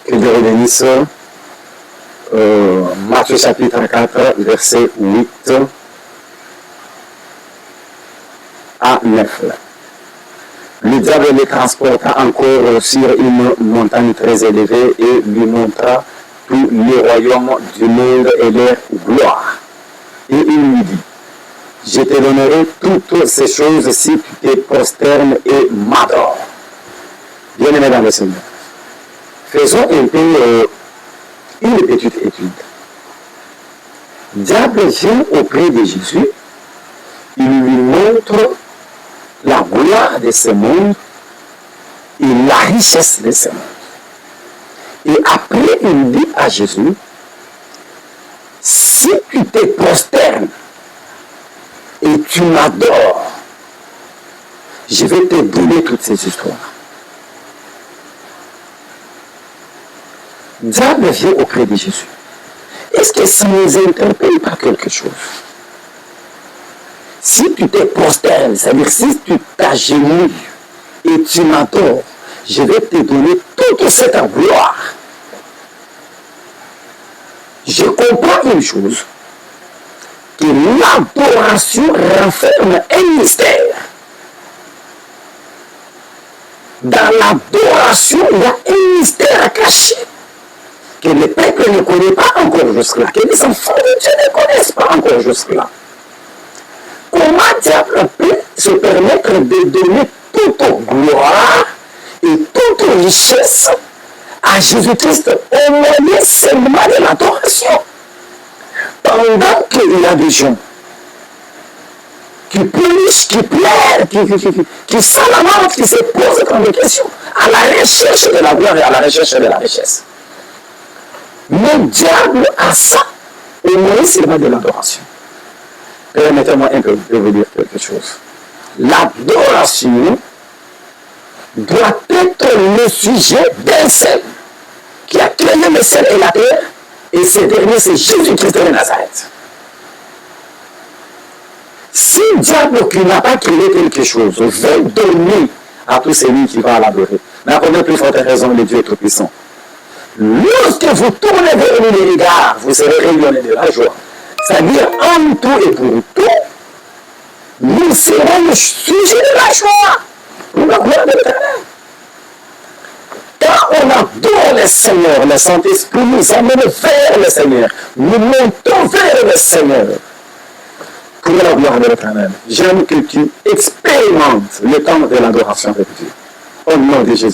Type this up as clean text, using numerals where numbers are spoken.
Que Dieu bénisse. Matthieu chapitre 4, verset 8 à 9. Le diable les transporta encore sur une montagne très élevée et lui montra tous les royaumes du monde et leur gloire. Et il lui dit, je te donnerai toutes ces choses si tu te prosternes et m'adores. Bien-aimés dans le Seigneur, faisons un peu une petite étude. Diable vient auprès de Jésus, il lui montre la gloire de ce monde et la richesse de ce monde. Et après, il dit à Jésus, si tu te prosternes et tu m'adores, je vais te donner toutes ces histoires. Diable vient auprès de Jésus. Est-ce que ça ne nous interpelle pas quelque chose? Si tu te prosternes, c'est-à-dire si tu t'agenouilles et tu m'adores, je vais te donner toute cette gloire. Je comprends une chose, que l'adoration renferme un mystère. Dans l'adoration, il y a un mystère caché que le peuple ne connaît pas encore jusque-là, que les enfants de Dieu ne connaissent pas encore jusque-là. Comment diable peut se permettre de donner toute gloire et toute richesse à Jésus-Christ au moyen seulement de l'adoration? Pendant qu'il y a des gens qui plongent, qui pleurent, qui sont la mort, qui se posent comme des questions à la recherche de la gloire et à la recherche de la richesse. Mais diable a ça au moyen seulement de l'adoration. Permettez-moi un peu de vous dire quelque chose. L'adoration doit être le sujet d'un seul qui a créé le ciel et la terre, et ce dernier, c'est Jésus-Christ de Nazareth. Si le diable qui n'a pas créé quelque chose veut donner à tout celui qui va l'adorer, mais à combien plus forte raison le Dieu est tout-puissant. Lorsque vous tournez vers lui les regards, vous serez rayonnés de la joie. C'est-à-dire, en tout et pour tout, nous serons le sujet de la joie pour la gloire de l'Éternel. Quand on adore le Seigneur, le Saint-Esprit nous amène vers le Seigneur. Nous montons vers le Seigneur pour la gloire de l'Éternel. J'aime que tu expérimentes le temps de l'adoration avec Dieu. Au nom de Jésus.